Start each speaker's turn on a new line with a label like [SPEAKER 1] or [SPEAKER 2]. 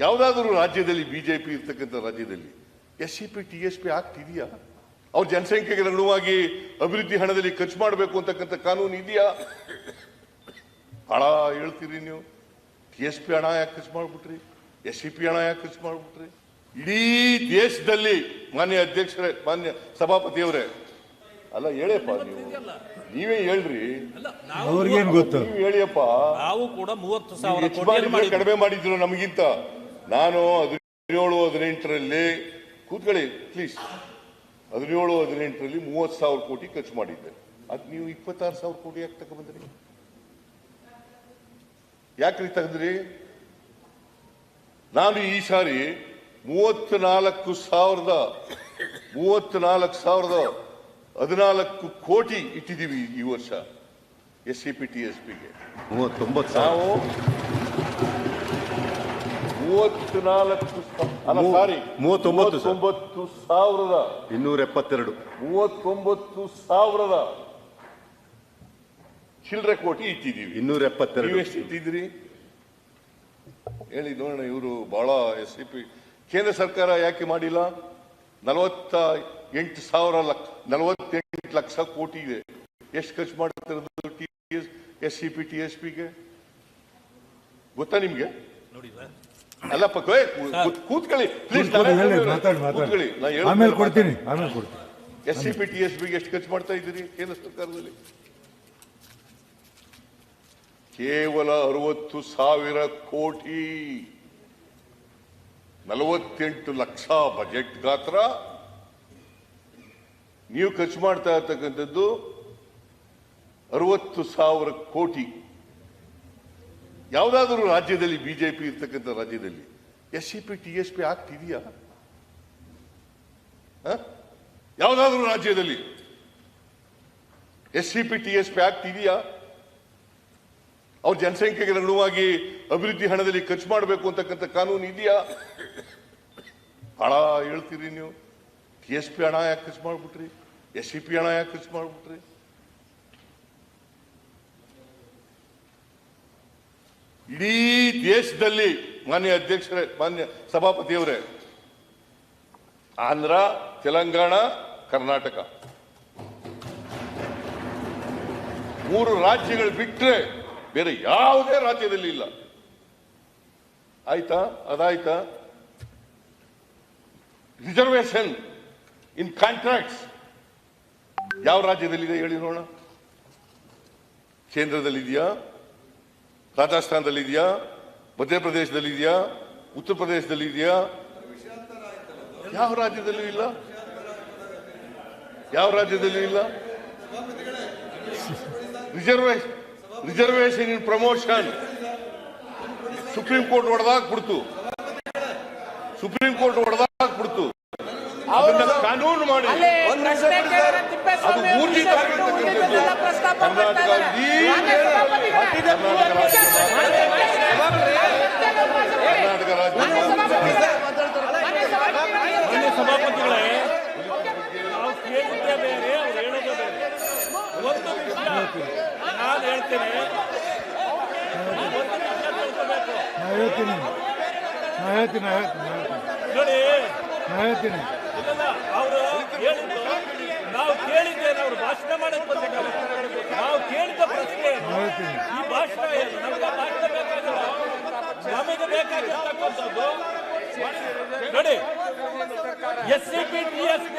[SPEAKER 1] ಯಾವುದಾದ್ರೂ ರಾಜ್ಯದಲ್ಲಿ ಬಿಜೆಪಿ ಇರ್ತಕ್ಕಂಥ ರಾಜ್ಯದಲ್ಲಿ SCP TSP ಆಕ್ಟ್ ಇದೆಯಾ? ಅವ್ರ ಜನಸಂಖ್ಯೆಗೆ ಅನುಗುಣವಾಗಿ ಅಭಿವೃದ್ಧಿ ಹಣದಲ್ಲಿ ಖರ್ಚು ಮಾಡಬೇಕು ಅಂತಕ್ಕಂಥ ಕಾನೂನು ಇದೆಯಾ? ಹಣ ಹೇಳ್ತೀರಿ ನೀವು. TSP ಹಣ ಯಾಕೆ ಖರ್ಚು ಮಾಡ್ಬಿಟ್ರಿ? SCP ಹಣ ಯಾಕೆ ಖರ್ಚು ಮಾಡ್ಬಿಟ್ರಿ? ಇಡೀ ದೇಶದಲ್ಲಿ ಮಾನ್ಯ ಅಧ್ಯಕ್ಷರೇ, ಮಾನ್ಯ ಸಭಾಪತಿಯವರೇ, ಅಲ್ಲ ಹೇಳಪ್ಪ, ನೀವೇ ಹೇಳ್ರಿ,
[SPEAKER 2] ಅವ್ರಿಗೇನು ಗೊತ್ತು,
[SPEAKER 1] ನೀವು ಹೇಳಿಯಪ್ಪ.
[SPEAKER 3] ನಾವು ಕೂಡ 30,000
[SPEAKER 1] ಕಡಿಮೆ ಮಾಡಿದ್ರು ನಮಗಿಂತ. ನಾನು 17-18ರಲ್ಲಿ ಕೂತ್ಕೊಳ್ಳಿ ಪ್ಲೀಸ್, 17-18ರಲ್ಲಿ 30,000 ಕೋಟಿ ಖರ್ಚು ಮಾಡಿದ್ದೆ. ಅದು ನೀವು 26,000 ಕೋಟಿ ಯಾಕೆ ತಗೊಂಡ್ಬಂದ್ರಿ? ಯಾಕ್ರಿ ತೆಗೆದ್ರಿ? ನಾನು ಈ ಸಾರಿ 34,014 ಕೋಟಿ ಇಟ್ಟಿದ್ದೀವಿ ಈ ವರ್ಷ SCP TSPಗೆ.
[SPEAKER 4] 39,000
[SPEAKER 1] ನಾವು 39,272 ಚಿಲ್ಲರೆ ಕೋಟಿ ಇಟ್ಟಿದ್ದೀವಿ.
[SPEAKER 4] 272
[SPEAKER 1] ನೀವು ಎಷ್ಟು ಇಟ್ಟಿದ್ದೀರಿ ಹೇಳಿ ನೋಡೋಣ. ಇವರು ಬಹಳ SCP ಕೇಂದ್ರ ಸರ್ಕಾರ ಯಾಕೆ ಮಾಡಿಲ್ಲ? 48 ಲಕ್ಷ ಕೋಟಿ ಇದೆ. ಎಷ್ಟು ಖರ್ಚು ಮಾಡ್ತಿರೋದು SCP TSPಗೆ ಗೊತ್ತಾ ನಿಮ್ಗೆ? ಅಲ್ಲಪ್ಪ, ಕೂತ್ಕೊಳ್ಳಿ ಪ್ಲೀಸ್, ಕೂತ್ಕೊಳ್ಳಿ.
[SPEAKER 2] ಆಮೇಲೆ ಕೊಡ್ತೀನಿ.
[SPEAKER 1] SCP TSPಗೆ ಎಷ್ಟು ಖರ್ಚು ಮಾಡ್ತಾ ಇದ್ದೀರಿ ಕೇಂದ್ರ ಸರ್ಕಾರದಲ್ಲಿ? ಕೇವಲ 60,000 ಕೋಟಿ, 48 ಲಕ್ಷ ಬಜೆಟ್ ಗಾತ್ರ. ನೀವು ಖರ್ಚು ಮಾಡ್ತಾ ಇರ್ತಕ್ಕಂಥದ್ದು 60,000 ಕೋಟಿ. ಯಾವುದಾದ್ರೂ ರಾಜ್ಯದಲ್ಲಿ ಬಿಜೆಪಿ ಇರ್ತಕ್ಕಂಥ ರಾಜ್ಯದಲ್ಲಿ SCP TSP ಆಕ್ಟ್ ಇದೆಯಾ? ಯಾವುದಾದ್ರೂ ರಾಜ್ಯದಲ್ಲಿ SCP TSP ಆಕ್ಟ್ ಇದೆಯಾ? ಅವ್ರ ಜನಸಂಖ್ಯೆಗೆ ಅನುಗುಣವಾಗಿ ಅಭಿವೃದ್ಧಿ ಹಣದಲ್ಲಿ ಖರ್ಚು ಮಾಡಬೇಕು ಅಂತಕ್ಕಂಥ ಕಾನೂನು ಇದೆಯಾ? ಹಣ ಹೇಳ್ತೀರಿ ನೀವು. TSP ಹಣ ಯಾಕೆ ಖರ್ಚು ಮಾಡ್ಬಿಟ್ರಿ? SCP ಹಣ ಯಾಕೆ ಖರ್ಚು ಮಾಡ್ಬಿಟ್ರಿ? ಇಡೀ ದೇಶದಲ್ಲಿ ಮಾನ್ಯ ಅಧ್ಯಕ್ಷರೇ, ಮಾನ್ಯ ಸಭಾಪತಿಯವರೇ, ಆಂಧ್ರ, ತೆಲಂಗಾಣ, ಕರ್ನಾಟಕ 3 ರಾಜ್ಯಗಳು ಬಿಟ್ಟರೆ ಬೇರೆ ಯಾವುದೇ ರಾಜ್ಯದಲ್ಲಿ ಇಲ್ಲ. ಆಯ್ತಾ? ಅದಾಯ್ತಾ? ರಿಸರ್ವೇಶನ್ ಇನ್ ಕಾಂಟ್ರಾಕ್ಟ್ಸ್ ಯಾವ ರಾಜ್ಯದಲ್ಲಿದೆ ಹೇಳಿ ನೋಡೋಣ. ಕೇಂದ್ರದಲ್ಲಿದೆಯಾ? ರಾಜಸ್ಥಾನದಲ್ಲಿದೆಯಾ? ಮಧ್ಯಪ್ರದೇಶದಲ್ಲಿದೆಯಾ? ಉತ್ತರ ಪ್ರದೇಶದಲ್ಲಿದೆಯಾ? ಯಾವ ರಾಜ್ಯದಲ್ಲೂ ಇಲ್ಲ. ಯಾವ ರಾಜ್ಯದಲ್ಲೂ ಇಲ್ಲ. Reservation in promotion supreme court ಹೊಡೆದಾಕ್ಬಿಡ್ತು. ಅದನ್ನ ಕಾನೂನು ಮಾಡಿ ಅದು ಊರ್ಜಿತವಾಗಿರ್ತಕ್ಕಂಥದ್ದು ಕರ್ನಾಟಕ
[SPEAKER 3] ಸಭಾಪತಿಗಳೇ, ನಾವು ಕೇಳಿದ್ದೇ ಬೇರೆ, ಅವ್ರು ಹೇಳೋದೇ ಬೇರೆ. ಒಂದು ವಿಷಯ ನಾನು ಹೇಳ್ತೇನೆ, ನೋಡಿ, ಅವರು ಹೇಳಿದ್ದು ನಾವು ಕೇಳಿದ್ದೇನೆ. ಅವರು ಭಾಷಣ ಮಾಡಕ್ಕೆ ಬಂದಿದ್ದಾರೆ. ನಾವು ಕೇಳಿದ ಪ್ರಶ್ನೆ ಈ ಭಾಷಣ ಏನು? ನಮಗೆ ಭಾಷಣ ಬೇಕಾಗಿಲ್ಲ. ನಮಗೆ ಬೇಕಾಗಿರ್ತಕ್ಕಂಥದ್ದು ನೋಡಿ SCP TSP